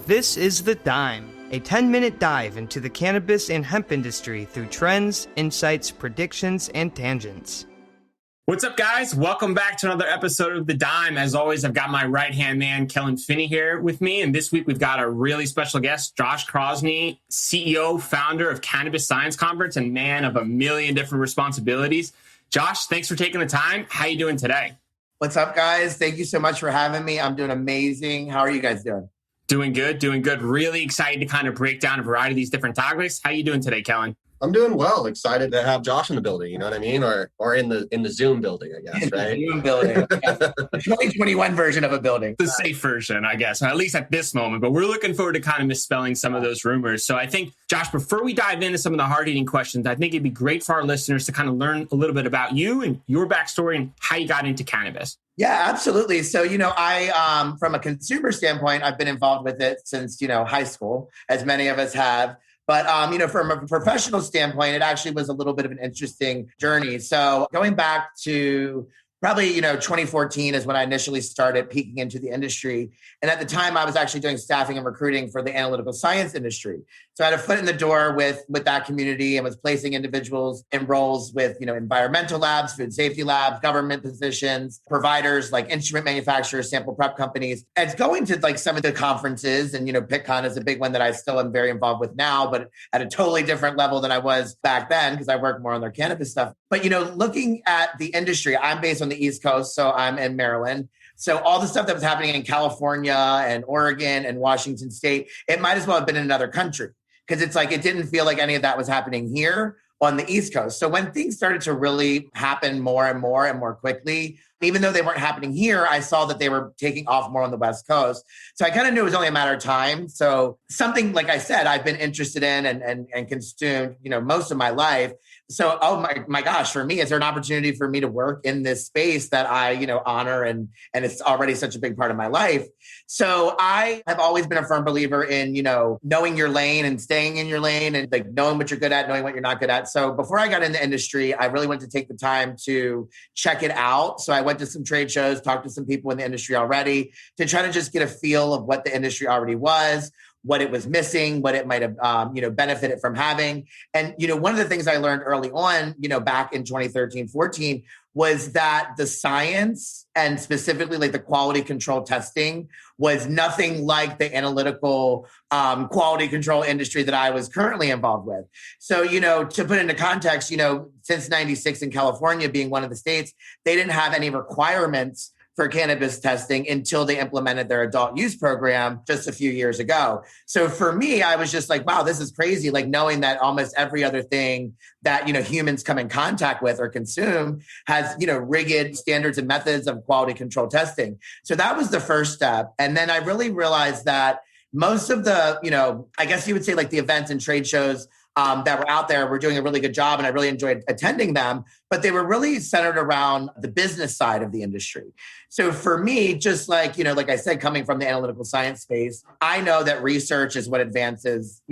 This is The Dime, a 10-minute dive into the cannabis and hemp industry through trends, insights, predictions, and tangents. What's up, guys? Welcome back to another episode of The Dime. As always, I've got my right-hand man, Kellan Finney, here with me. And this week, we've got a really special guest, Josh Crossney, CEO, founder of Cannabis Science Conference, and man of a million different responsibilities. Josh, thanks for taking the time. How are you doing today? What's up, guys? Thank you so much for having me. I'm doing amazing. How are you guys doing? Doing good, doing good. Really excited to kind of break down a variety of these different topics. How are you doing today, Kellan? I'm doing well. Excited to have Josh in the building. You know what I mean? Or in the Zoom building, I guess, right? The Zoom building. The 2021 version of a building. The safe version, I guess, at least at this moment. But we're looking forward to kind of misspelling some of those rumors. So I think, Josh, before we dive into some of the hard-hitting questions, I think it'd be great for our listeners to kind of learn a little bit about you and your backstory and how you got into cannabis. Yeah, absolutely. So, I, from a consumer standpoint, I've been involved with it since, high school, as many of us have. But, from a professional standpoint, it actually was a little bit of an interesting journey. So going back to probably, 2014 is when I initially started peeking into the industry. And at the time, I was actually doing staffing and recruiting for the analytical science industry. So I had a foot in the door with that community and was placing individuals in roles with, environmental labs, food safety labs, government positions, providers like instrument manufacturers, sample prep companies. And going to like some of the conferences and, PitCon is a big one that I still am very involved with now, but at a totally different level than I was back then because I work more on their cannabis stuff. But, looking at the industry, I'm based on the East Coast, so I'm in Maryland. So all the stuff that was happening in California and Oregon and Washington State, it might as well have been in another country because it's like it didn't feel like any of that was happening here on the East Coast. So when things started to really happen more and more quickly, even though they weren't happening here, I saw that they were taking off more on the West Coast. So I kind of knew it was only a matter of time. So something, like I said, I've been interested in and consumed, most of my life. So, oh my gosh, for me, is there an opportunity for me to work in this space that I, honor and it's already such a big part of my life. So I have always been a firm believer in, knowing your lane and staying in your lane and like knowing what you're good at, knowing what you're not good at. So before I got in the industry, I really wanted to take the time to check it out. So I went to some trade shows, talked to some people in the industry already to try to just get a feel of what the industry already was, what it was missing, what it might have, benefited from having. And, one of the things I learned early on, back in 2013, 14, was that the science and specifically like the quality control testing was nothing like the analytical quality control industry that I was currently involved with. So, to put into context, since 96 in California being one of the states, they didn't have any requirements for cannabis testing until they implemented their adult use program just a few years ago. So for me, I was just like, wow, this is crazy. Like knowing that almost every other thing that, humans come in contact with or consume has, rigid standards and methods of quality control testing. So that was the first step. And then I really realized that most of the, I guess you would say like the events and trade shows that were out there were doing a really good job and I really enjoyed attending them, but they were really centered around the business side of the industry. So for me, just like, like I said, coming from the analytical science space, I know that research is what advances,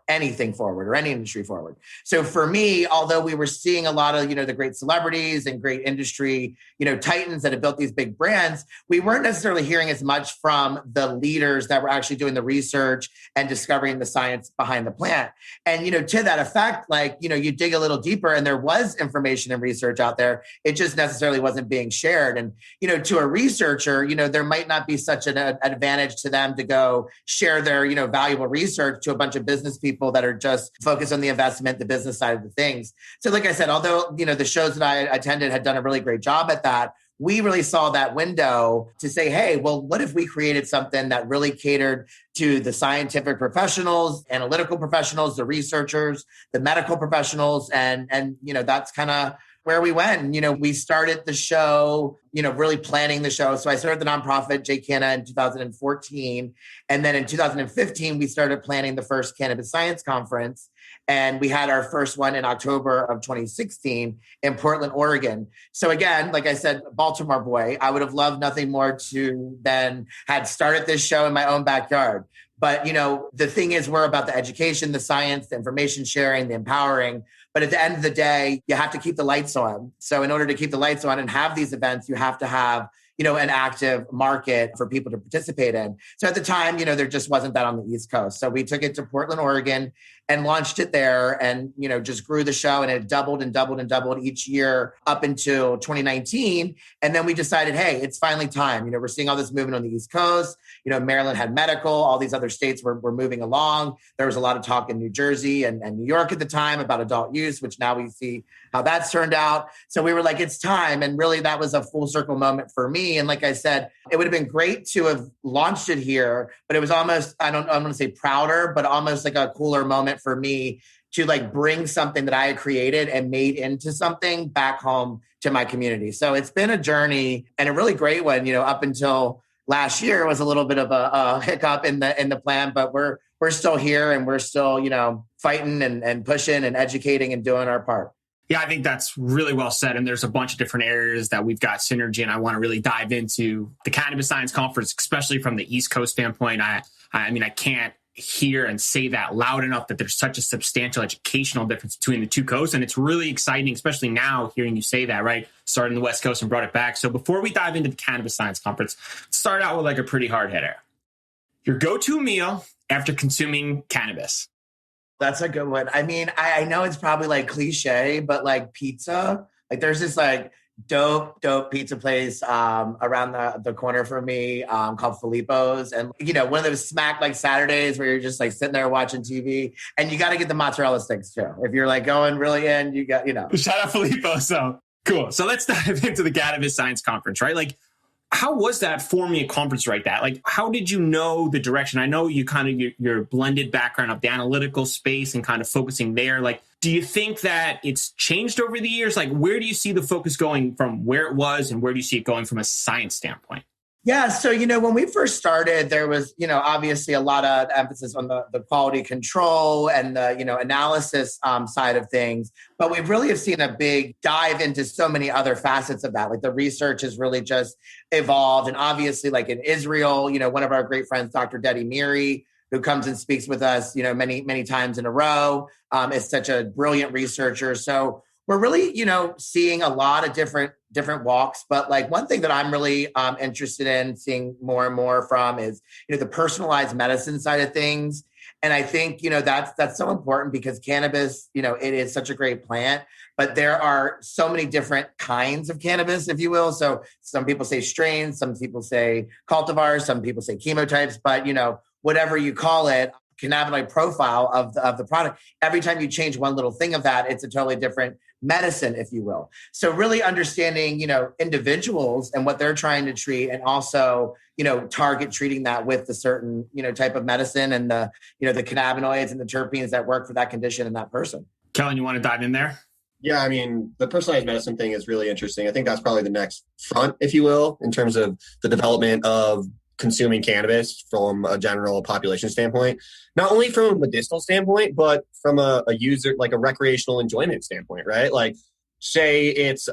anything forward or any industry forward. So for me, although we were seeing a lot of, the great celebrities and great industry, titans that have built these big brands, we weren't necessarily hearing as much from the leaders that were actually doing the research and discovering the science behind the plant. And, to that effect, like, you dig a little deeper and there was information and research out there. It just necessarily wasn't being shared. And, to a researcher, there might not be such an advantage to them to go share their, valuable research to a bunch of business people that are just focused on the investment, the business side of the things. So like I said, although, the shows that I attended had done a really great job at that, we really saw that window to say, hey, well, what if we created something that really catered to the scientific professionals, analytical professionals, the researchers, the medical professionals, and that's kind of where we went. We started the show, really planning the show. So I started the nonprofit JCanna in 2014. And then in 2015, we started planning the first Cannabis Science Conference. And we had our first one in October of 2016 in Portland, Oregon. So again, like I said, Baltimore boy, I would have loved nothing more to than had started this show in my own backyard. But, the thing is, we're about the education, the science, the information sharing, the empowering. But at the end of the day, you have to keep the lights on. So in order to keep the lights on and have these events, you have to have, an active market for people to participate in. So at the time, there just wasn't that on the East Coast. So we took it to Portland, Oregon and launched it there and, just grew the show, and it doubled and doubled and doubled each year up until 2019. And then we decided, hey, it's finally time. We're seeing all this movement on the East Coast. Maryland had medical, all these other states were moving along. There was a lot of talk in New Jersey and New York at the time about adult use, which now we see how that's turned out. So we were like, it's time. And really that was a full circle moment for me. And like I said, it would have been great to have launched it here, but it was almost, I'm going to say prouder, but almost like a cooler moment for me to like bring something that I had created and made into something back home to my community. So it's been a journey and a really great one, up until last year was a little bit of a hiccup in the plan, but we're still here and we're still, fighting and pushing and educating and doing our part. Yeah, I think that's really well said. And there's a bunch of different areas that we've got synergy. And I want to really dive into the Cannabis Science Conference, especially from the East Coast standpoint. I mean, I can't hear and say that loud enough that there's such a substantial educational difference between the two coasts. And it's really exciting, especially now hearing you say that, right? Started in the West Coast and brought it back. So before we dive into the Cannabis Science Conference, let's start out with like a pretty hard hitter. Your go-to meal after consuming cannabis. That's a good one. I mean, I know it's probably like cliche, but like pizza, like there's this like dope pizza place around the corner from me called Filippo's. And, one of those smack like Saturdays where you're just like sitting there watching TV and you got to get the mozzarella sticks too. If you're like going really in, you got, Shout out Filippo's. So cool. So let's dive into the Cannabis Science Conference, right? Like, how was that forming a conference like that? Like, how did you know the direction? I know you kind of your blended background of the analytical space and kind of focusing there. Like, do you think that it's changed over the years? Like, where do you see the focus going from where it was and where do you see it going from a science standpoint? Yeah. So, when we first started, there was, obviously a lot of emphasis on the quality control and the, analysis side of things. But we really have seen a big dive into so many other facets of that. Like the research has really just evolved. And obviously, like in Israel, one of our great friends, Dr. Dedi Miri, who comes and speaks with us, many, many times in a row, is such a brilliant researcher. So we're really, seeing a lot of different walks. But like one thing that I'm really interested in seeing more and more from is, the personalized medicine side of things. And I think, that's so important because cannabis, it is such a great plant, but there are so many different kinds of cannabis, if you will. So some people say strains, some people say cultivars, some people say chemotypes, but, whatever you call it, cannabinoid profile of the product. Every time you change one little thing of that, it's a totally different medicine, if you will. So really understanding, individuals and what they're trying to treat and also, target treating that with the certain, type of medicine and the, the cannabinoids and the terpenes that work for that condition and that person. Kellan, you want to dive in there? Yeah, I mean, the personalized medicine thing is really interesting. I think that's probably the next front, if you will, in terms of the development of consuming cannabis from a general population standpoint, not only from a medicinal standpoint, but from a user, like a recreational enjoyment standpoint, right? Like say it's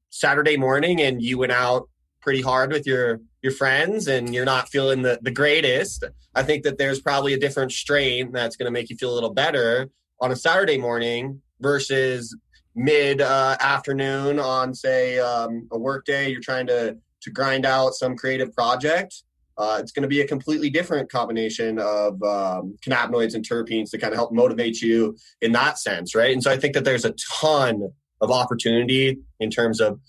Saturday morning and you went out pretty hard with your friends and you're not feeling the greatest. I think that there's probably a different strain that's going to make you feel a little better on a Saturday morning versus mid afternoon on say a work day. You're trying to grind out some creative project. It's going to be a completely different combination of cannabinoids and terpenes to kind of help motivate you in that sense, right? And so I think that there's a ton of opportunity in terms of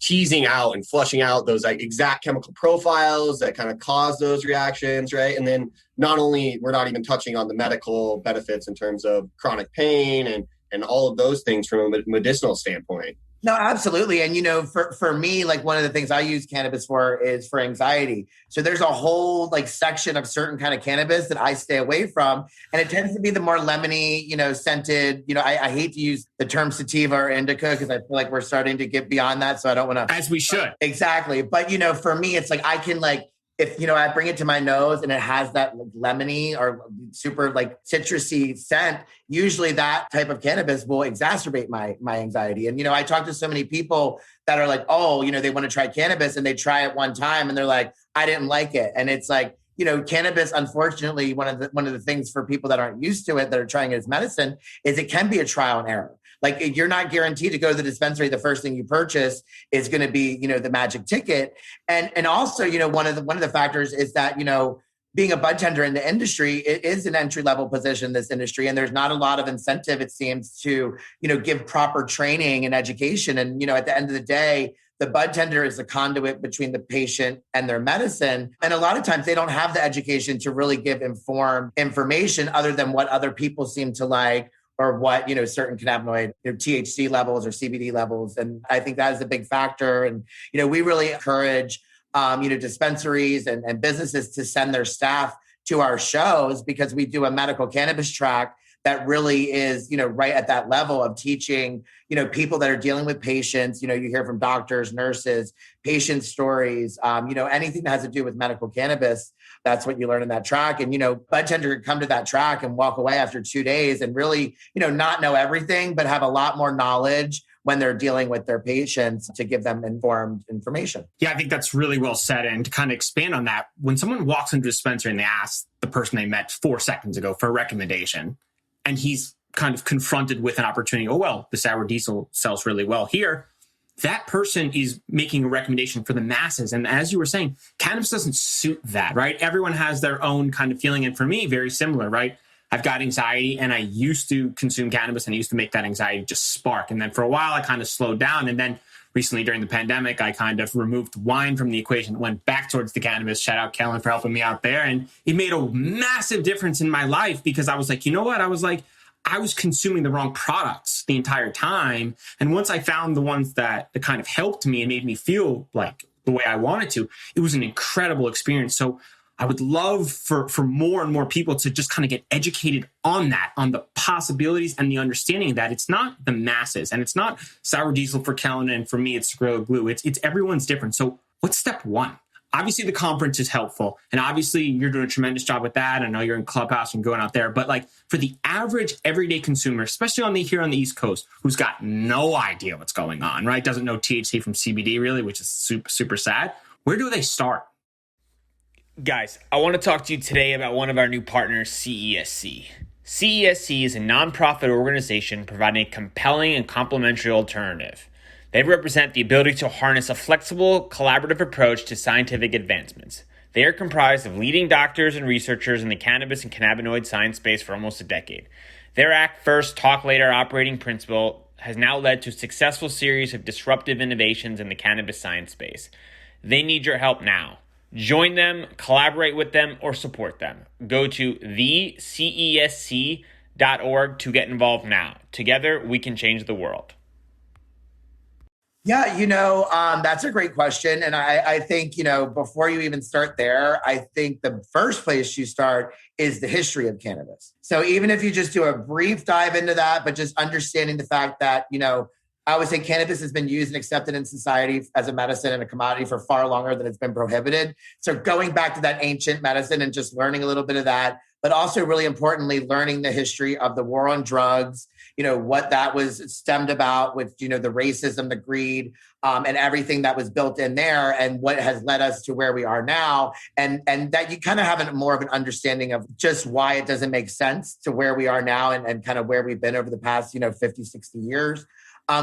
teasing out and flushing out those like exact chemical profiles that kind of cause those reactions, right? And then not only, we're not even touching on the medical benefits in terms of chronic pain and all of those things from a medicinal standpoint. No, absolutely. And, for me, like one of the things I use cannabis for is for anxiety. So there's a whole like section of certain kind of cannabis that I stay away from. And it tends to be the more lemony, scented, I hate to use the term sativa or indica because I feel like we're starting to get beyond that. So I don't want to. As we should. Exactly. But, for me, it's like I can like, if, I bring it to my nose and it has that like lemony or super like citrusy scent, usually that type of cannabis will exacerbate my anxiety. And, I talk to so many people that are like, oh, they want to try cannabis and they try it one time and they're like, I didn't like it. And it's like, cannabis, unfortunately, one of the things for people that aren't used to it, that are trying it as medicine, is it can be a trial and error. Like you're not guaranteed to go to the dispensary. The first thing you purchase is going to be, the magic ticket. And also, one of the factors is that, being a bud tender in the industry, it is an entry-level position in this industry. And there's not a lot of incentive, it seems, to, give proper training and education. And, at the end of the day, the bud tender is the conduit between the patient and their medicine. And a lot of times they don't have the education to really give informed information other than what other people seem to like, or what, certain cannabinoid, THC levels or CBD levels. And I think that is a big factor. And, we really encourage dispensaries and businesses to send their staff to our shows, because we do a medical cannabis track that really is, right at that level of teaching, people that are dealing with patients. You hear from doctors, nurses, patient stories, anything that has to do with medical cannabis. That's what you learn in that track. And, bud tender could come to that track and walk away after 2 days and really, not know everything, but have a lot more knowledge when they're dealing with their patients to give them informed information. Yeah, I think that's really well said. And to kind of expand on that, when someone walks into a dispensary and they ask the person they met 4 seconds ago for a recommendation, and he's kind of confronted with an opportunity, oh, well, the sour diesel sells really well here, that person is making a recommendation for the masses. And as you were saying, cannabis doesn't suit that, right? Everyone has their own kind of feeling. And for me, very similar, right? I've got anxiety and I used to consume cannabis and I used to make that anxiety just spark. And then for a while, I kind of slowed down. And then recently during the pandemic, I kind of removed wine from the equation, went back towards the cannabis. Shout out Kellan for helping me out there. And it made a massive difference in my life, because I was like, you know what? I was consuming the wrong products the entire time. And once I found the ones that kind of helped me and made me feel like the way I wanted to, it was an incredible experience. So I would love for more and more people to just kind of get educated on that, on the possibilities and the understanding that it's not the masses and it's not sour diesel for Kellan and for me, it's Gorilla Glue. It's everyone's different. So what's step one? Obviously, the conference is helpful. And obviously, you're doing a tremendous job with that. I know you're in Clubhouse and going out there. But like for the average everyday consumer, especially here on the East Coast, who's got no idea what's going on, right? Doesn't know THC from CBD really, which is super, super sad. Where do they start? Guys, I want to talk to you today about one of our new partners, CESC. CESC is a nonprofit organization providing a compelling and complementary alternative. They represent the ability to harness a flexible, collaborative approach to scientific advancements. They are comprised of leading doctors and researchers in the cannabis and cannabinoid science space for almost a decade. Their act first, talk later operating principle has now led to a successful series of disruptive innovations in the cannabis science space. They need your help now. Join them, collaborate with them, or support them. Go to thecesc.org to get involved now. Together, we can change the world. Yeah, that's a great question. And I think, before you even start there, I think the first place you start is the history of cannabis. So even if you just do a brief dive into that, but just understanding the fact that, I would say cannabis has been used and accepted in society as a medicine and a commodity for far longer than it's been prohibited. So going back to that ancient medicine and just learning a little bit of that, but also really importantly, learning the history of the war on drugs, what that was stemmed about with, the racism, the greed, and everything that was built in there and what has led us to where we are now. And that you kind of have more of an understanding of just why it doesn't make sense to where we are now and kind of where we've been over the past, 50, 60 years.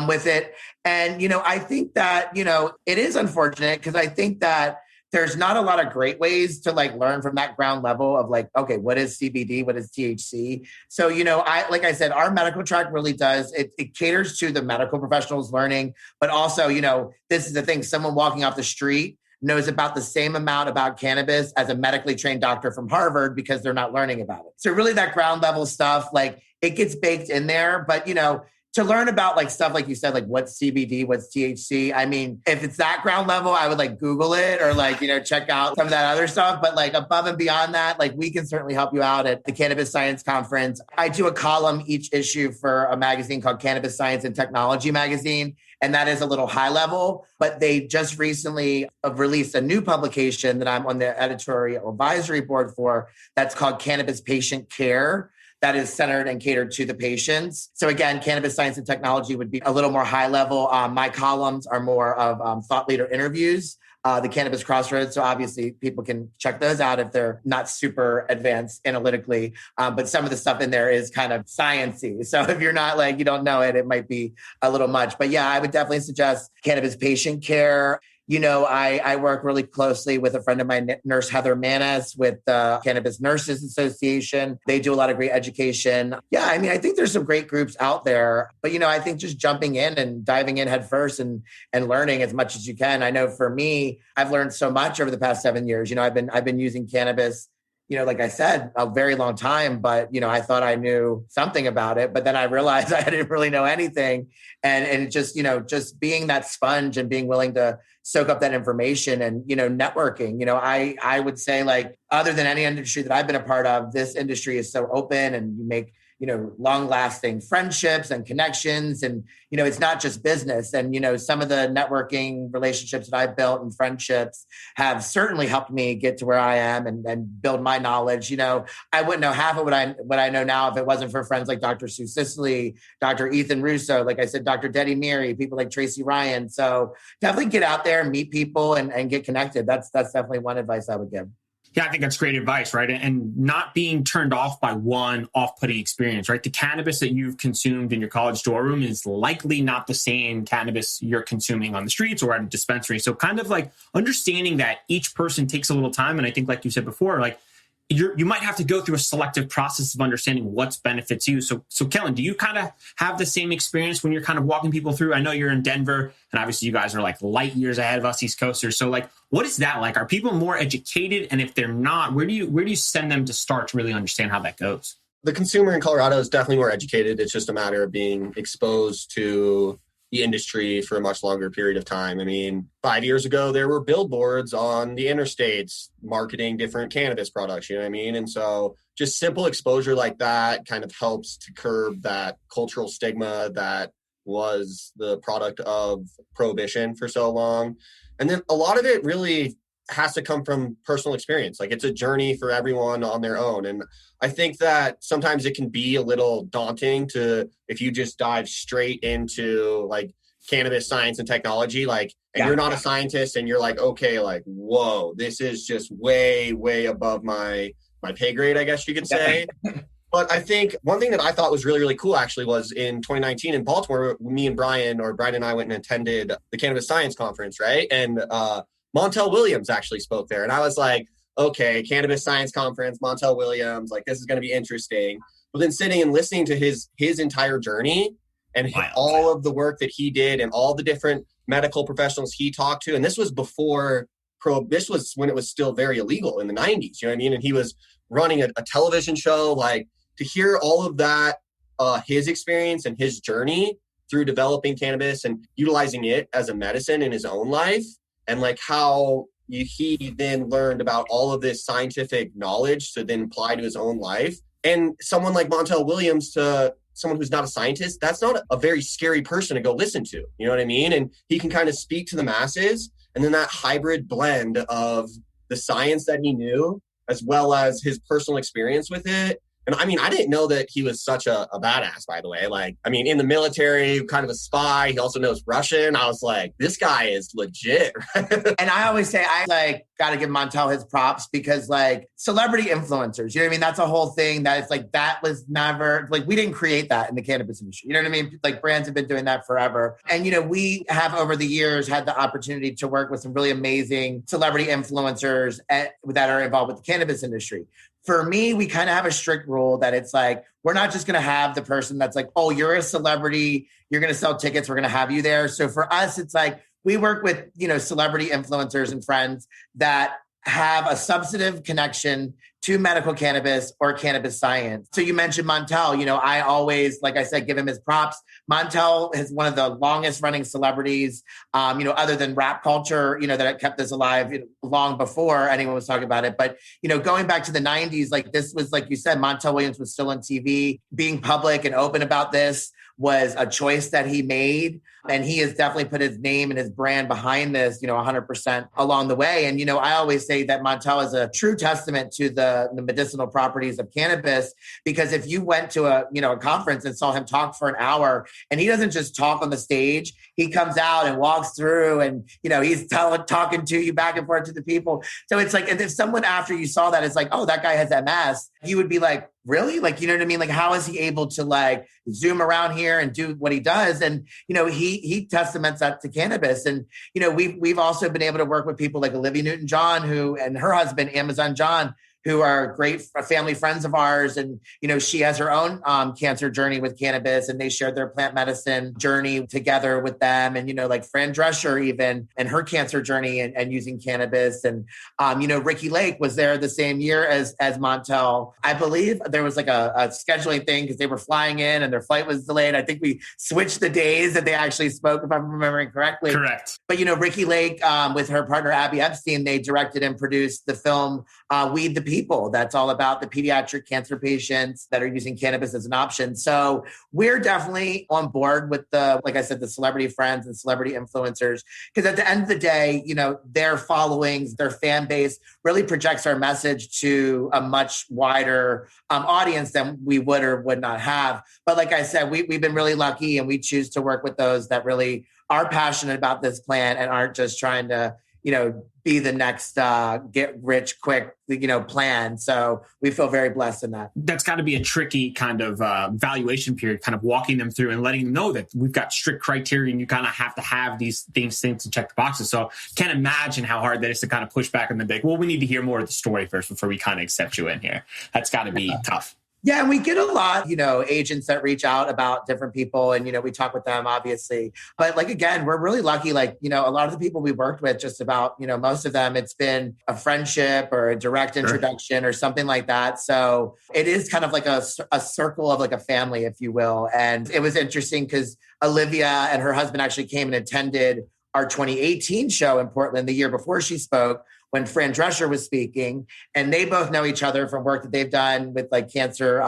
With it. And, I think that, it is unfortunate because I think that there's not a lot of great ways to learn from that ground level of okay, what is CBD? What is THC? So, like I said, our medical track really does, it caters to the medical professionals learning, but also, this is the thing, someone walking off the street knows about the same amount about cannabis as a medically trained doctor from Harvard because they're not learning about it. So really that ground level stuff, it gets baked in there, but, to learn about stuff like you said, what's CBD, what's THC. I mean, if it's that ground level, I would Google it or check out some of that other stuff. But above and beyond that, we can certainly help you out at the Cannabis Science Conference. I do a column each issue for a magazine called Cannabis Science and Technology magazine. And that is a little high level, but they just recently released a new publication that I'm on the editorial advisory board for. That's called Cannabis Patient Care. That is centered and catered to the patients. So again, cannabis science and technology would be a little more high level. My columns are more of thought leader interviews the Cannabis Crossroads. So obviously people can check those out if they're not super advanced analytically. But some of the stuff in there is kind of sciencey. So if you're not like, you don't know it, it might be a little much. But yeah, I would definitely suggest cannabis patient care. I work really closely with a friend of mine, Nurse Heather Manis, with the Cannabis Nurses Association. They do a lot of great education. Yeah, I mean, I think there's some great groups out there, but I think just jumping in and diving in head first and learning as much as you can. I know for me, I've learned so much over the past 7 years. I've been using cannabis, like I said, a very long time, but, I thought I knew something about it, but then I realized I didn't really know anything. And it just, just being that sponge and being willing to soak up that information and, networking, I would say, like, other than any industry that I've been a part of, this industry is so open and you make, long lasting friendships and connections. And, it's not just business. And, some of the networking relationships that I've built and friendships have certainly helped me get to where I am and build my knowledge. I wouldn't know half of what I know now if it wasn't for friends like Dr. Sue Sisley, Dr. Ethan Russo, like I said, Dr. Deddy Meary, people like Tracy Ryan. So definitely get out there and meet people and get connected. That's definitely one advice I would give. Yeah, I think that's great advice, right? And not being turned off by one off-putting experience, right? The cannabis that you've consumed in your college dorm room is likely not the same cannabis you're consuming on the streets or at a dispensary. So kind of like understanding that each person takes a little time. And I think, like you said before, like you might have to go through a selective process of understanding what's benefits you. So Kellan, do you kind of have the same experience when you're kind of walking people through? I know you're in Denver, and obviously you guys are like light years ahead of us East Coasters. So like, what is that like? Are people more educated? And if they're not, where do you send them to start to really understand how that goes? The consumer in Colorado is definitely more educated. It's just a matter of being exposed to the industry for a much longer period of time. I mean, 5 years ago, there were billboards on the interstates marketing different cannabis products, you know what I mean? And so just simple exposure like that kind of helps to curb that cultural stigma that was the product of prohibition for so long. And then a lot of it really has to come from personal experience. Like, it's a journey for everyone on their own. And I think that sometimes it can be a little daunting if you just dive straight into like cannabis science and technology, like, and you're not a scientist and you're like, okay, like, whoa, this is just way, way above my pay grade, I guess you could say. But I think one thing that I thought was really, really cool actually was in 2019 in Baltimore, me and Bryan and I went and attended the Cannabis Science Conference, right? And Montel Williams actually spoke there. And I was like, okay, Cannabis Science Conference, Montel Williams, like, this is going to be interesting. But then sitting and listening to his entire journey and all of the work that he did and all the different medical professionals he talked to. And this was this was when it was still very illegal in the 90s, you know what I mean? And he was running a television show. Like, to hear all of that, his experience and his journey through developing cannabis and utilizing it as a medicine in his own life, and like how he then learned about all of this scientific knowledge to then apply to his own life. And someone like Montel Williams, to someone who's not a scientist, that's not a very scary person to go listen to. You know what I mean? And he can kind of speak to the masses. And then that hybrid blend of the science that he knew, as well as his personal experience with it. And I mean, I didn't know that he was such a badass, by the way. Like, I mean, in the military, kind of a spy. He also knows Russian. I was like, this guy is legit. And I always say, got to give Montel his props, because like celebrity influencers, you know what I mean? That's a whole thing that it's like, that was never, like, we didn't create that in the cannabis industry. You know what I mean? Like, brands have been doing that forever. And, we have over the years had the opportunity to work with some really amazing celebrity influencers that are involved with the cannabis industry. For me, we kind of have a strict rule that it's like, we're not just going to have the person that's like, oh, you're a celebrity, you're going to sell tickets, we're going to have you there. So for us, it's like, we work with, celebrity influencers and friends that have a substantive connection to medical cannabis or cannabis science. So you mentioned Montel, I always, like I said, give him his props. Montel is one of the longest running celebrities, other than rap culture, that kept this alive long before anyone was talking about it. But, going back to the 90s, like, this was, like you said, Montel Williams was still on TV. Being public and open about this was a choice that he made. And he has definitely put his name and his brand behind this, 100% along the way. And, I always say that Montel is a true testament to the the medicinal properties of cannabis. Because if you went to a conference and saw him talk for an hour, and he doesn't just talk on the stage, he comes out and walks through, and he's talking to you back and forth to the people. So it's like, and if someone after you saw that is like, oh, that guy has MS, you would be like, really? Like, you know what I mean? Like, how is he able to like zoom around here and do what he does? And, he testaments that to cannabis. And, we've also been able to work with people like Olivia Newton-John, and her husband, Amazon John, who are great family friends of ours. And, she has her own cancer journey with cannabis, and they shared their plant medicine journey together with them. And, like Fran Drescher even, and her cancer journey and using cannabis. And, Ricky Lake was there the same year as Montel. I believe there was like a scheduling thing because they were flying in and their flight was delayed. I think we switched the days that they actually spoke, if I'm remembering correctly. Correct. But, Ricky Lake, with her partner, Abby Epstein, they directed and produced the film Weed the People. That's all about the pediatric cancer patients that are using cannabis as an option. So we're definitely on board with like I said, the celebrity friends and celebrity influencers, because at the end of the day, their followings, their fan base really projects our message to a much wider audience than we would or would not have. But like I said, we've been really lucky, and we choose to work with those that really are passionate about this plant and aren't just trying to, be the next get rich quick, plan. So we feel very blessed in that. That's got to be a tricky kind of valuation period, kind of walking them through and letting them know that we've got strict criteria and you kind of have to have these things to check the boxes. So can't imagine how hard that is to kind of push back on the big, well, we need to hear more of the story first before we kind of accept you in here. That's got to be tough. Yeah, and we get a lot, agents that reach out about different people, and, we talk with them, obviously. But like, again, we're really lucky. Like, a lot of the people we worked with, just about, most of them, it's been a friendship or a direct introduction or something like that. So it is kind of like a circle of like a family, if you will. And it was interesting because Olivia and her husband actually came and attended our 2018 show in Portland the year before she spoke, when Fran Drescher was speaking, and they both know each other from work that they've done with like cancer,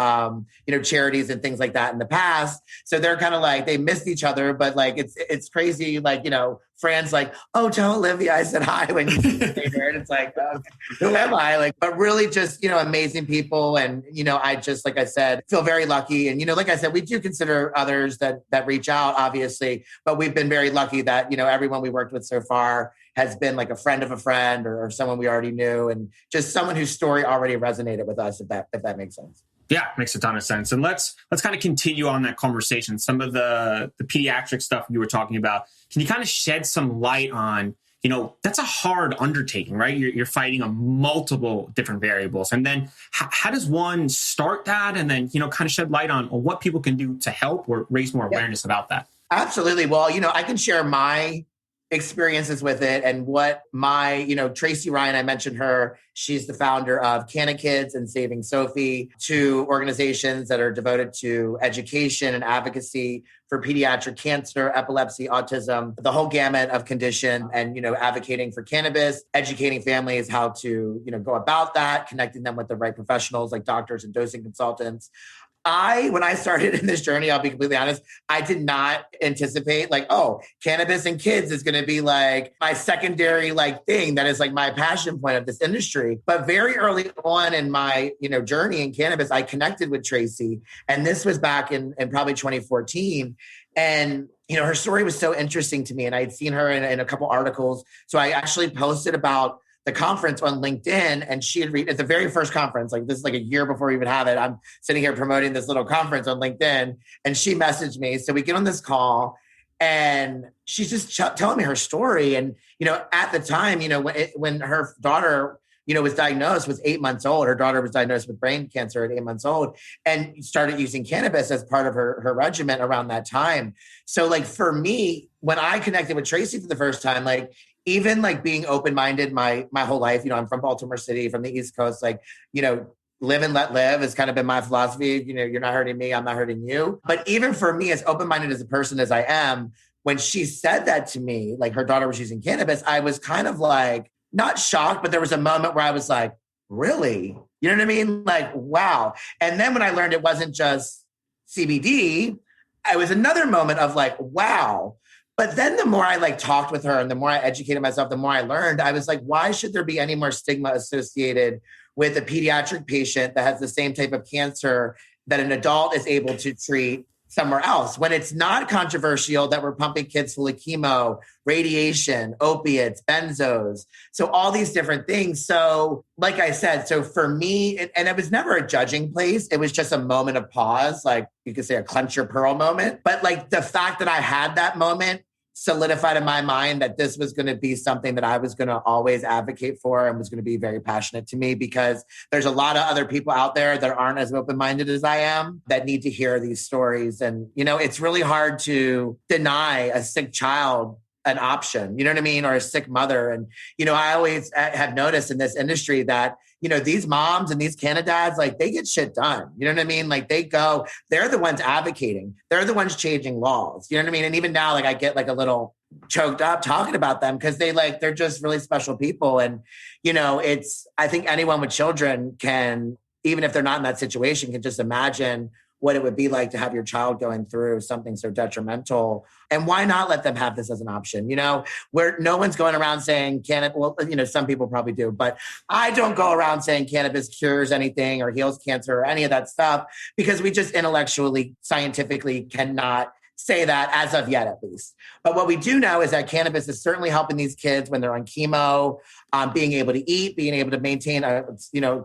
charities and things like that in the past. So they're kind of like, they missed each other, but like, it's crazy. Like, Fran's like, oh, tell Olivia I said hi when you see her. And it's like, who am I? Like, but really just, amazing people. And, I just, like I said, feel very lucky. And, like I said, we do consider others that reach out, obviously, but we've been very lucky that, everyone we worked with so far has been like a friend of a friend or someone we already knew, and just someone whose story already resonated with us, if that makes sense. Yeah, makes a ton of sense. And let's kind of continue on that conversation. Some of the pediatric stuff you were talking about, can you kind of shed some light on, that's a hard undertaking, right? You're fighting on multiple different variables. And then how does one start that? And then, kind of shed light on what people can do to help or raise more awareness about that. Absolutely. Well, I can share my experiences with it and what my, Tracy Ryan, I mentioned her, she's the founder of Canna Kids and Saving Sophie, two organizations that are devoted to education and advocacy for pediatric cancer, epilepsy, autism, the whole gamut of condition, and, advocating for cannabis, educating families how to, go about that, connecting them with the right professionals like doctors and dosing consultants. When I started in this journey, I'll be completely honest, I did not anticipate like, oh, cannabis and kids is going to be like my secondary like thing that is like my passion point of this industry. But very early on in my, journey in cannabis, I connected with Tracy, and this was back in probably 2014. And, her story was so interesting to me, and I had seen her in a couple articles. So I actually posted about the conference on LinkedIn, and she had at the very first conference, like this is like a year before we even have it. I'm sitting here promoting this little conference on LinkedIn, and she messaged me. So we get on this call, and she's just telling me her story. And, at the time, when her daughter, was diagnosed, was 8 months old. Her daughter was diagnosed with brain cancer at 8 months old, and started using cannabis as part of her regimen around that time. So like for me, when I connected with Tracy for the first time, like even like being open-minded my whole life, I'm from Baltimore City, from the East Coast, like, live and let live has kind of been my philosophy. You're not hurting me, I'm not hurting you. But even for me, as open-minded as a person as I am, when she said that to me, like her daughter was using cannabis, I was kind of like, not shocked, but there was a moment where I was like, really? You know what I mean? Like, wow. And then when I learned it wasn't just CBD, it was another moment of like, wow. But then the more I like talked with her and the more I educated myself, the more I learned, I was like, why should there be any more stigma associated with a pediatric patient that has the same type of cancer that an adult is able to treat somewhere else, when it's not controversial that we're pumping kids full of chemo, radiation, opiates, benzos, so all these different things. So like I said, so for me, and it was never a judging place. It was just a moment of pause, like you could say a clench your pearl moment. But like the fact that I had that moment solidified in my mind that this was going to be something that I was going to always advocate for and was going to be very passionate to me, because there's a lot of other people out there that aren't as open-minded as I am that need to hear these stories. And, it's really hard to deny a sick child an option, you know what I mean? Or a sick mother. And, I always have noticed in this industry that, these moms and these Canadads, like they get shit done. You know what I mean? Like they're the ones advocating. They're the ones changing laws. You know what I mean? And even now, like I get like a little choked up talking about them because they're just really special people. And, I think anyone with children can, even if they're not in that situation, can just imagine what it would be like to have your child going through something so detrimental. And why not let them have this as an option? Where no one's going around saying cannabis. Well, some people probably do, but I don't go around saying cannabis cures anything or heals cancer or any of that stuff, because we just intellectually, scientifically cannot say that as of yet, at least. But what we do know is that cannabis is certainly helping these kids when they're on chemo, being able to eat, being able to maintain a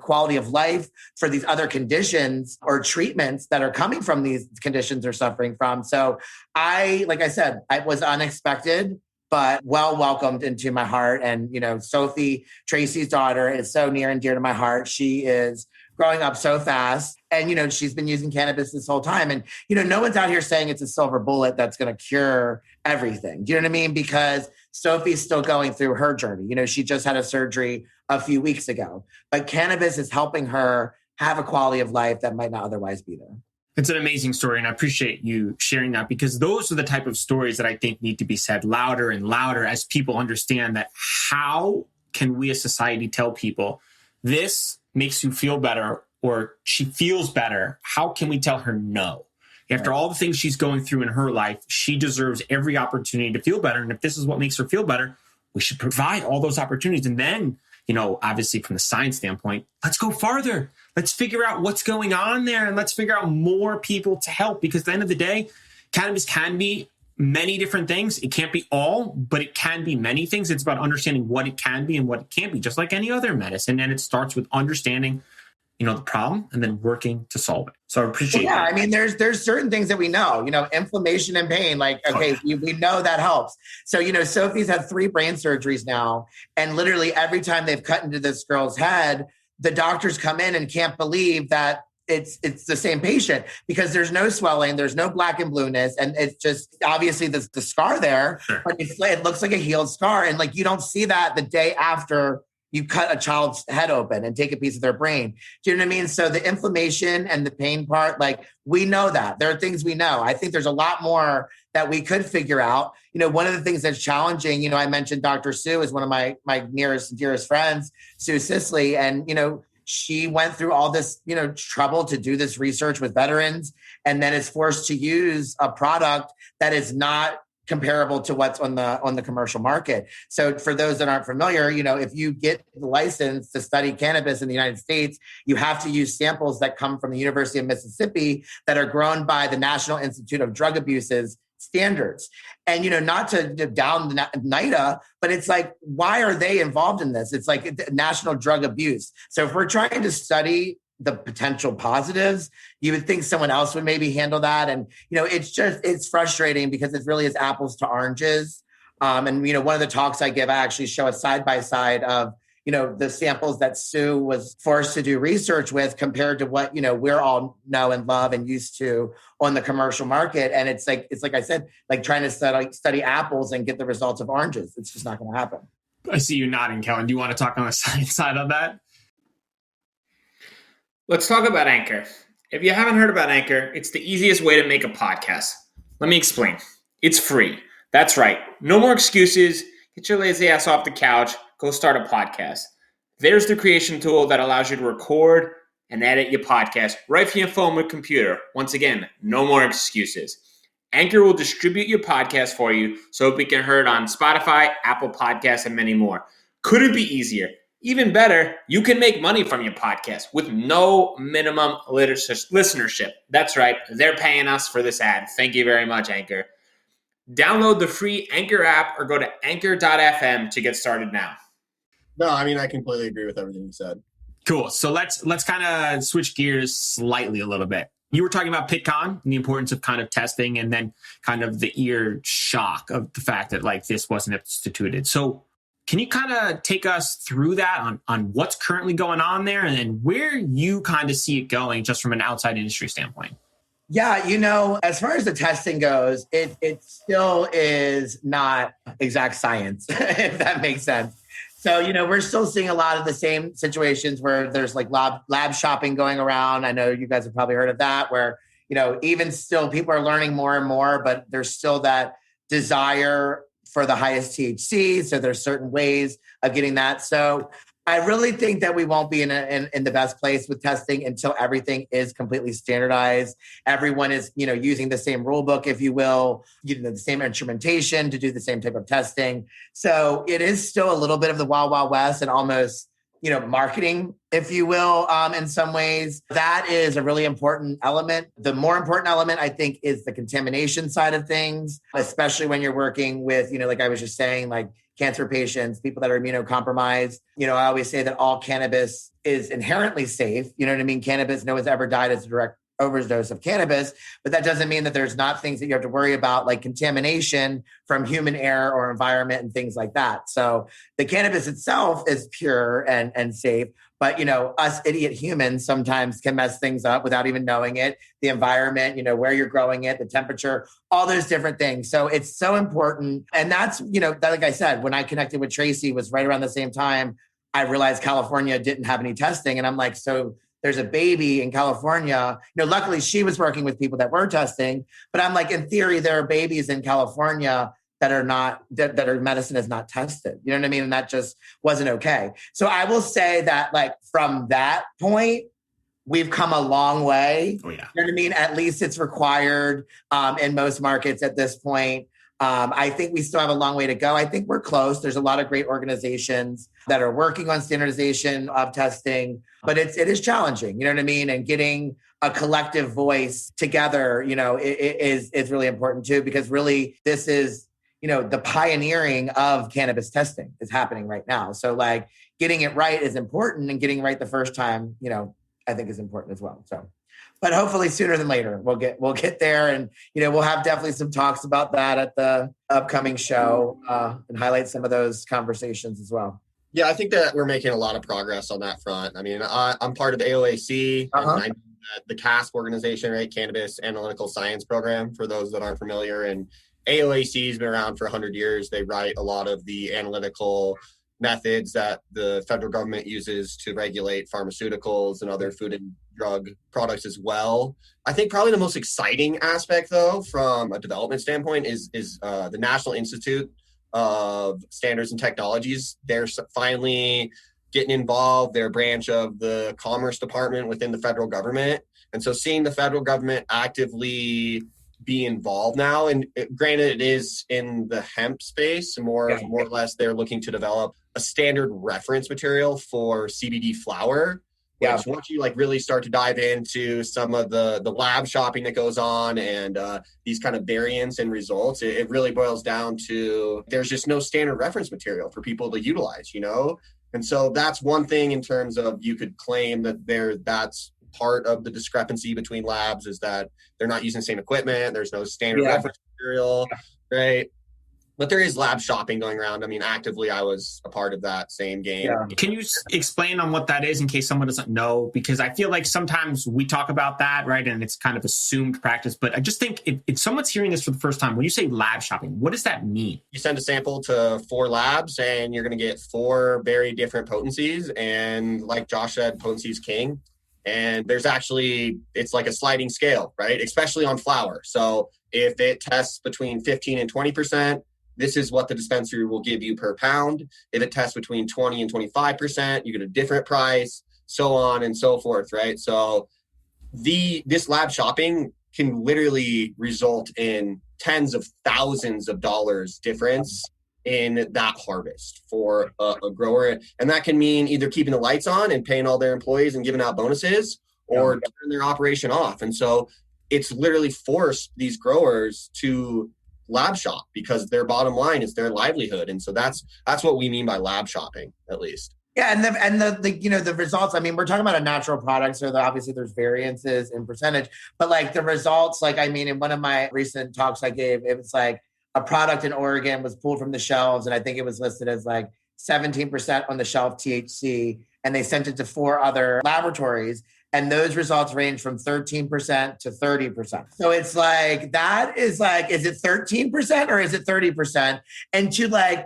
quality of life for these other conditions or treatments that are coming from these conditions they're suffering from. So like I said, I was unexpected, but well welcomed into my heart. And, Sophie, Tracy's daughter, is so near and dear to my heart. She is growing up so fast. And, she's been using cannabis this whole time. And, no one's out here saying it's a silver bullet that's going to cure everything. Do you know what I mean? Because Sophie's still going through her journey. She just had a surgery a few weeks ago. But cannabis is helping her have a quality of life that might not otherwise be there. It's an amazing story, and I appreciate you sharing that, because those are the type of stories that I think need to be said louder and louder as people understand that how can we as society tell people this makes you feel better or she feels better? How can we tell her no? After all the things she's going through in her life, she deserves every opportunity to feel better. And if this is what makes her feel better, we should provide all those opportunities. And then, obviously from the science standpoint, let's go farther. Let's figure out what's going on there and let's figure out more people to help, because at the end of the day, cannabis can be many different things. It can't be all, but it can be many things. It's about understanding what it can be and what it can't be, just like any other medicine. And it starts with understanding, the problem and then working to solve it. So I appreciate that. I mean, there's certain things that we know, inflammation and pain, like, okay, we know that helps. So, Sophie's had 3 brain surgeries now. And literally every time they've cut into this girl's head, the doctors come in and can't believe that it's the same patient, because there's no swelling, there's no black and blueness. And it's just obviously the scar there, Sure. But it looks like a healed scar. And like, you don't see that the day after you cut a child's head open and take a piece of their brain. Do you know what I mean? So the inflammation and the pain part, like we know that. There are things we know. I think there's a lot more that we could figure out. One of the things that's challenging, I mentioned Dr. Sue is one of my nearest and dearest friends, Sue Sisley. And, she went through all this, trouble to do this research with veterans, and then is forced to use a product that is not comparable to what's on the commercial market. So for those that aren't familiar, if you get the license to study cannabis in the United States, you have to use samples that come from the University of Mississippi that are grown by the National Institute of Drug Abuse's standards. And, not to down the NIDA, but it's like, why are they involved in this? It's like national drug abuse. So if we're trying to study the potential positives, you would think someone else would maybe handle that. And, it's frustrating because it really is apples to oranges. And, one of the talks I give, I actually show a side-by-side of, the samples that Sue was forced to do research with compared to what, we're all know and love and used to on the commercial market. And it's like I said, like trying to study apples and get the results of oranges. It's just not going to happen. I see you nodding, Kellan. Do you want to talk on the science side of that? Let's talk about Anchor. If you haven't heard about Anchor, it's the easiest way to make a podcast. Let me explain. It's free. That's right. No more excuses. Get your lazy ass off the couch. Go start a podcast. There's the creation tool that allows you to record and edit your podcast right from your phone or computer. Once again, no more excuses. Anchor will distribute your podcast for you so it can be heard on Spotify, Apple Podcasts, and many more. Couldn't be easier. Even better, you can make money from your podcast with no minimum listenership. That's right. They're paying us for this ad. Thank you very much, Anchor. Download the free Anchor app or go to anchor.fm to get started now. No, I mean, I completely agree with everything you said. Cool. So let's kind of switch gears slightly a little bit. You were talking about PitCon and the importance of kind of testing and then kind of the ear shock of the fact that like this wasn't instituted. So can you kind of take us through that on what's currently going on there and then where you kind of see it going just from an outside industry standpoint? Yeah, as far as the testing goes, it still is not exact science, if that makes sense. So, we're still seeing a lot of the same situations where there's like lab shopping going around. I know you guys have probably heard of that, where, even still people are learning more and more, but there's still that desire for the highest THC. So there's certain ways of getting that. So I really think that we won't be in the best place with testing until everything is completely standardized. Everyone is, using the same rule book, if you will, the same instrumentation to do the same type of testing. So it is still a little bit of the Wild Wild West and almost, marketing, if you will, in some ways. That is a really important element. The more important element, I think, is the contamination side of things, especially when you're working with, like I was just saying, like cancer patients, people that are immunocompromised. I always say that all cannabis is inherently safe. You know what I mean? Cannabis, no one's ever died as a direct overdose of cannabis, but that doesn't mean that there's not things that you have to worry about, like contamination from human air or environment and things like that. So the cannabis itself is pure and safe, but us idiot humans sometimes can mess things up without even knowing it. The environment, where you're growing it, the temperature, all those different things. So it's so important. And that's, that, like I said, when I connected with Tracy was right around the same time I realized California didn't have any testing. And I'm like, so there's a baby in California. Luckily she was working with people that were testing, but I'm like, in theory, there are babies in California that are not, that are medicine is not tested. You know what I mean? And that just wasn't okay. So I will say that like from that point, we've come a long way. Oh, yeah. You know what I mean? At least it's required in most markets at this point. I think we still have a long way to go. I think we're close. There's a lot of great organizations that are working on standardization of testing, but it is challenging, you know what I mean? And getting a collective voice together, is really important too, because really this is, the pioneering of cannabis testing is happening right now. So like getting it right is important, and getting it right the first time, I think is important as well. So, but hopefully sooner than later, we'll get there, and we'll have definitely some talks about that at the upcoming show and highlight some of those conversations as well. Yeah, I think that we're making a lot of progress on that front. I mean, I'm part of AOAC, and I know that the CASP organization, right? Cannabis Analytical Science Program, for those that aren't familiar. And AOAC has been around for 100 years. They write a lot of the analytical methods that the federal government uses to regulate pharmaceuticals and other food and drug products as well. I think probably the most exciting aspect, though, from a development standpoint is the National Institute of Standards and Technologies. They're finally getting involved. They're a branch of the Commerce Department within the federal government. And so seeing the federal government actively be involved now, and granted it is in the hemp space, more or less they're looking to develop a standard reference material for CBD flower, which once you like really start to dive into some of the lab shopping that goes on and these kind of variants and results, it really boils down to there's just no standard reference material for people to utilize, And so that's one thing in terms of you could claim that that's part of the discrepancy between labs, is that they're not using the same equipment. There's no standard reference material, right? But there is lab shopping going around. I mean, actively, I was a part of that same game. Yeah. Can you explain on what that is in case someone doesn't know? Because I feel like sometimes we talk about that, right? And it's kind of assumed practice. But I just think if someone's hearing this for the first time, when you say lab shopping, what does that mean? You send a sample to 4 labs and you're going to get 4 very different potencies. And like Josh said, potency is king. And there's actually, it's like a sliding scale, right? Especially on flower. So if it tests between 15 and 20%, this is what the dispensary will give you per pound. If it tests between 20 and 25%, you get a different price, so on and so forth, right? So this lab shopping can literally result in tens of thousands of dollars difference in that harvest for a grower. And that can mean either keeping the lights on and paying all their employees and giving out bonuses, or turn their operation off. And so it's literally forced these growers to lab shop because their bottom line is their livelihood. And so that's what we mean by lab shopping, at least. Yeah, and the results. I mean, we're talking about a natural product, so obviously there's variances in percentage, but like the results, like I mean, in one of my recent talks I gave, it was like a product in Oregon was pulled from the shelves, and I think it was listed as like 17% on the shelf THC, and they sent it to 4 other laboratories, and those results range from 13% to 30%. So it's like that is like, is it 13% or is it 30%? And to like,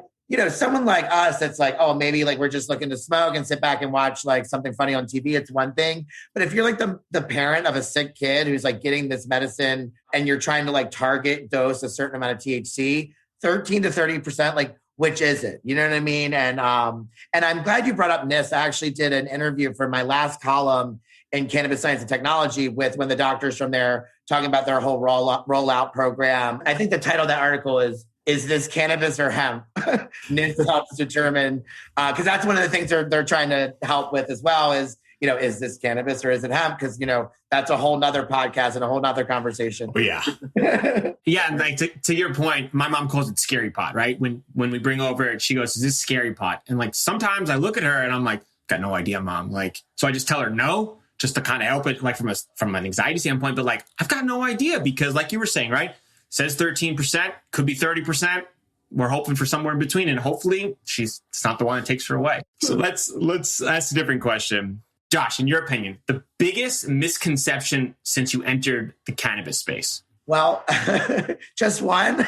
someone like us that's like, oh, maybe like we're just looking to smoke and sit back and watch like something funny on TV, it's one thing. But if you're like the parent of a sick kid who's like getting this medicine and you're trying to like target dose a certain amount of THC, 13 to 30%, like which is it? You know what I mean? And I'm glad you brought up NIST. I actually did an interview for my last column in Cannabis Science and Technology with one of the doctors from there talking about their whole rollout program. I think the title of that article is this cannabis or hemp? NIST helps determine, because that's one of the things they're trying to help with as well is, is this cannabis or is it hemp? Because, that's a whole nother podcast and a whole nother conversation. Oh, yeah. Yeah. And like to your point, my mom calls it scary pot, right? When we bring over, she goes, is this scary pot? And like, sometimes I look at her and I'm like, got no idea, mom. Like, so I just tell her no, just to kind of help it, like from an anxiety standpoint, but like, I've got no idea because like you were saying, right? Says 13%, could be 30%. We're hoping for somewhere in between, and hopefully it's not the one that takes her away. So let's ask a different question. Josh, in your opinion, the biggest misconception since you entered the cannabis space? Well, just one.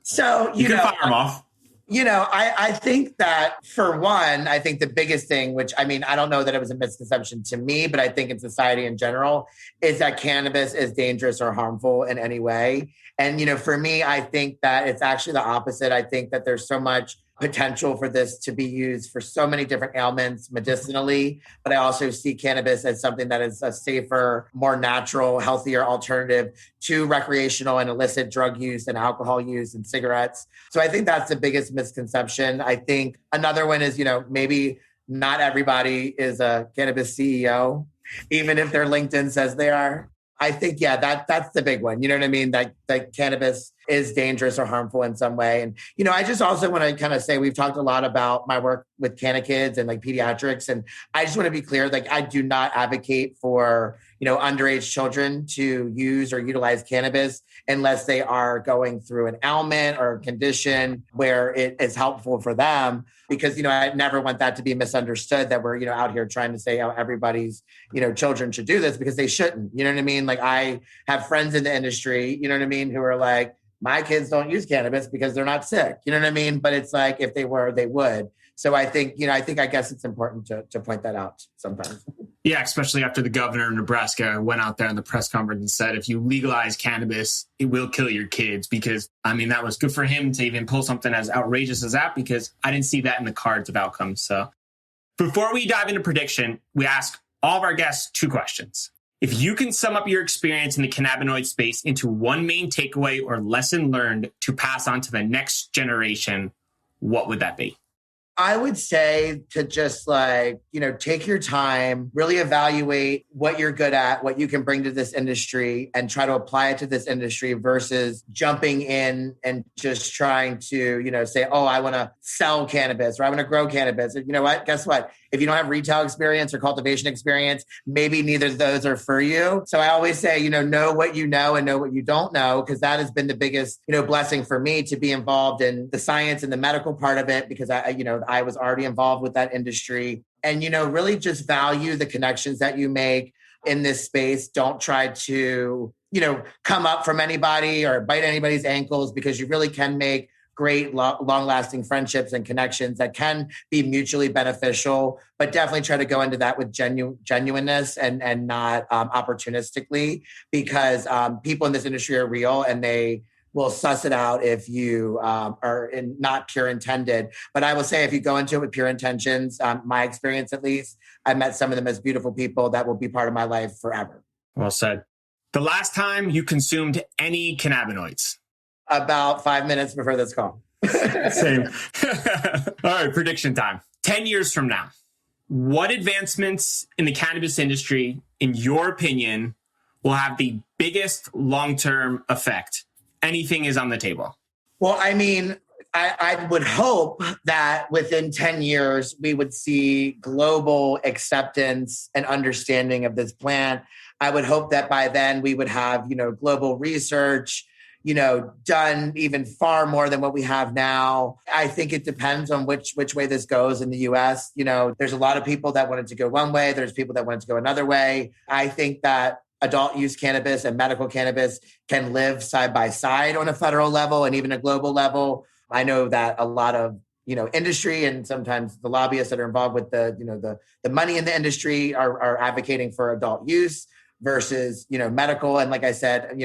So, you can fire them off. I think that for one, I think the biggest thing, which I mean, I don't know that it was a misconception to me, but I think in society in general, is that cannabis is dangerous or harmful in any way. And, for me, I think that it's actually the opposite. I think that there's so much potential for this to be used for so many different ailments medicinally, but I also see cannabis as something that is a safer, more natural, healthier alternative to recreational and illicit drug use and alcohol use and cigarettes. So I think that's the biggest misconception. I think another one is, maybe not everybody is a cannabis CEO, even if their LinkedIn says they are. I think, that's the big one. You know what I mean? That cannabis is dangerous or harmful in some way. And, I just also want to kind of say, we've talked a lot about my work with Canna Kids and like pediatrics. And I just want to be clear, like I do not advocate for, underage children to use or utilize cannabis unless they are going through an ailment or condition where it is helpful for them. Because, I never want that to be misunderstood that we're, out here trying to say how everybody's, children should do this because they shouldn't. You know what I mean? Like I have friends in the industry, you know what I mean, who are like, my kids don't use cannabis because they're not sick. You know what I mean? But it's like, if they were, they would. So I think, I guess it's important to point that out sometimes. Yeah, especially after the governor of Nebraska went out there in the press conference and said, if you legalize cannabis, it will kill your kids. Because, I mean, that was good for him to even pull something as outrageous as that, because I didn't see that in the cards of outcomes. So before we dive into prediction, we ask all of our guests 2 questions. If you can sum up your experience in the cannabinoid space into one main takeaway or lesson learned to pass on to the next generation, what would that be? I would say to just like, take your time, really evaluate what you're good at, what you can bring to this industry and try to apply it to this industry versus jumping in and just trying to, say, oh, I want to sell cannabis or I want to grow cannabis. You know what? Guess what? If you don't have retail experience or cultivation experience, maybe neither of those are for you. So I always say, know what you know and know what you don't know, because that has been the biggest, blessing for me to be involved in the science and the medical part of it, because I was already involved with that industry. And, really just value the connections that you make in this space. Don't try to, come up from anybody or bite anybody's ankles, because you really can make great, long-lasting friendships and connections that can be mutually beneficial, but definitely try to go into that with genuineness and not opportunistically, because people in this industry are real and they will suss it out if you are not pure intended. But I will say, if you go into it with pure intentions, my experience at least, I met some of the most beautiful people that will be part of my life forever. Well said. The last time you consumed any cannabinoids? About 5 minutes before this call. Same. All right, prediction time. 10 years from now, what advancements in the cannabis industry, in your opinion, will have the biggest long-term effect? Anything is on the table. Well, I mean, I would hope that within 10 years, we would see global acceptance and understanding of this plant. I would hope that by then we would have, global research, done even far more than what we have now. I think it depends on which way this goes in the US. There's a lot of people that wanted to go one way. There's people that wanted to go another way. I think that adult use cannabis and medical cannabis can live side by side on a federal level and even a global level. I know that a lot of industry and sometimes the lobbyists that are involved with the money in the industry are advocating for adult use versus medical. And like I said,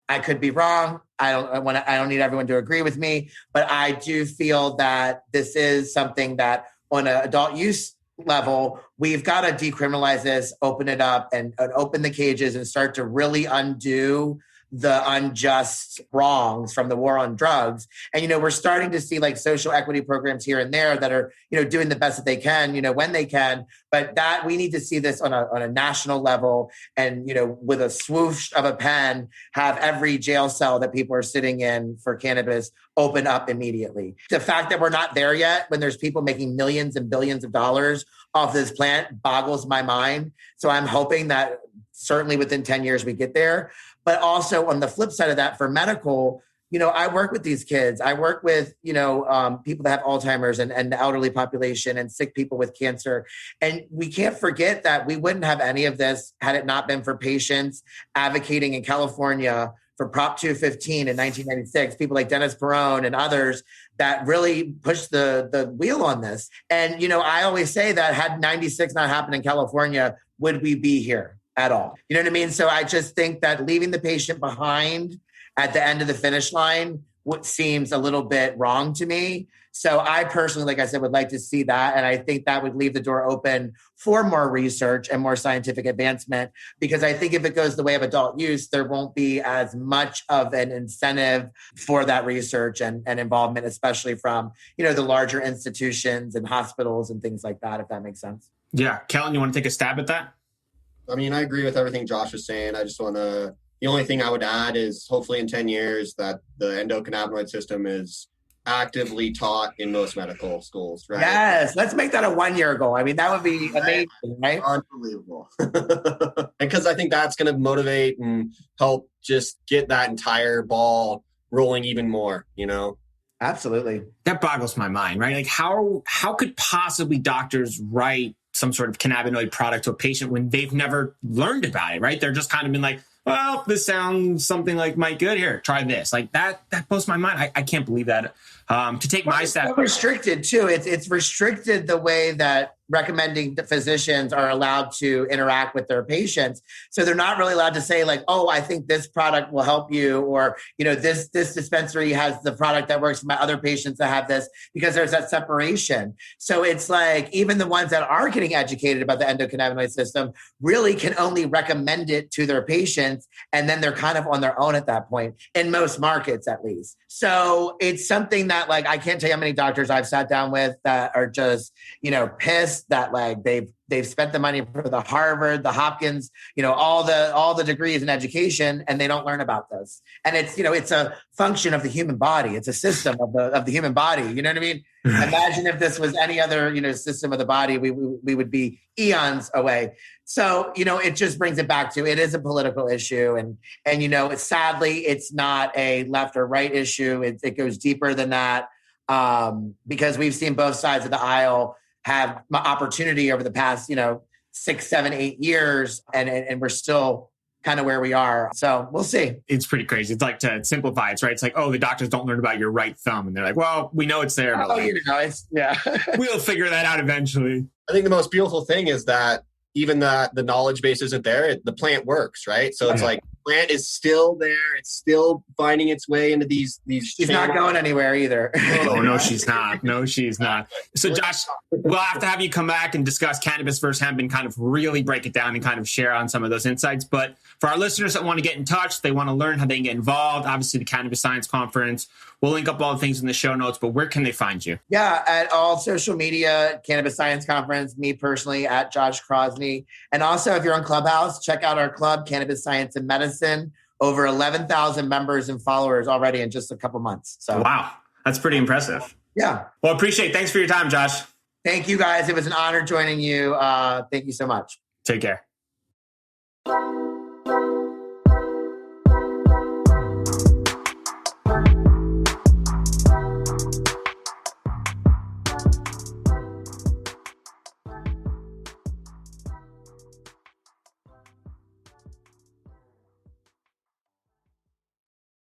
I could be wrong. I don't need everyone to agree with me, but I do feel that this is something that on an adult use level, we've got to decriminalize this, open it up and open the cages and start to really undo the unjust wrongs from the war on drugs. And, we're starting to see like social equity programs here and there that are, doing the best that they can, when they can, but that we need to see this on a national level and, with a swoosh of a pen, have every jail cell that people are sitting in for cannabis open up immediately. The fact that we're not there yet when there's people making millions and billions of dollars off this plant boggles my mind. So I'm hoping that certainly within 10 years we get there. But also on the flip side of that, for medical, I work with these kids. I work with, people that have Alzheimer's and the elderly population and sick people with cancer. And we can't forget that we wouldn't have any of this had it not been for patients advocating in California for Prop 215 in 1996, people like Dennis Perone and others that really pushed the wheel on this. And, I always say that had 96 not happened in California, would we be here at all? You know what I mean? So I just think that leaving the patient behind at the end of the finish line seems a little bit wrong to me. So I personally, like I said, would like to see that. And I think that would leave the door open for more research and more scientific advancement, because I think if it goes the way of adult use, there won't be as much of an incentive for that research and involvement, especially from, the larger institutions and hospitals and things like that, if that makes sense. Yeah. Kellan, you want to take a stab at that? I mean, I agree with everything Josh was saying. I just want to, the only thing I would add is hopefully in 10 years that the endocannabinoid system is actively taught in most medical schools, right? Yes, let's make that a 1-year goal. I mean, that would be amazing, right? Unbelievable. Because I think that's going to motivate and help just get that entire ball rolling even more, Absolutely. That boggles my mind, right? Like how could possibly doctors write some sort of cannabinoid product to a patient when they've never learned about it, right? They're just kind of been like, well, this sounds something like might good. Here, try this. Like that blows my mind. I can't believe that. To take my staff. It's restricted too. It's restricted the way that recommending physicians are allowed to interact with their patients. So they're not really allowed to say like, oh, I think this product will help you, or, this dispensary has the product that works for my other patients that have this, because there's that separation. So it's like, even the ones that are getting educated about the endocannabinoid system really can only recommend it to their patients. And then they're kind of on their own at that point, in most markets, at least. So it's something that like, I can't tell you how many doctors I've sat down with that are just, pissed that like they've spent the money for the Harvard, the Hopkins, all the degrees in education, and they don't learn about this. And it's, it's a function of the human body. It's a system of the human body. You know what I mean? Imagine if this was any other, system of the body, we would be eons away. So, it just brings it back to, it is a political issue. And sadly, it's not a left or right issue. It goes deeper than that, because we've seen both sides of the aisle have opportunity over the past, 6, 7, 8 years, and we're still kind of where we are. So we'll see. It's pretty crazy. It's like, to simplify, it's right. It's like, oh, the doctors don't learn about your right thumb. And they're like, well, we know it's there. But we'll figure that out eventually. I think the most beautiful thing is that even the knowledge base isn't there, the plant works, right? So it's like plant is still there. It's still finding its way into these. She's not going anywhere either. Oh, no, she's not. No, she's not. So, Josh, we'll have to have you come back and discuss cannabis versus hemp and kind of really break it down and kind of share on some of those insights. But for our listeners that want to get in touch, they want to learn how they can get involved. Obviously, the Cannabis Science Conference. We'll link up all the things in the show notes, but where can they find you? Yeah, at all social media, Cannabis Science Conference, me personally at Josh Crossney. And also, if you're on Clubhouse, check out our club, Cannabis Science and Medicine. Over 11,000 members and followers already in just a couple months. So wow, that's pretty impressive. Yeah. Well, appreciate it. Thanks for your time, Josh. Thank you, guys. It was an honor joining you. Thank you so much. Take care.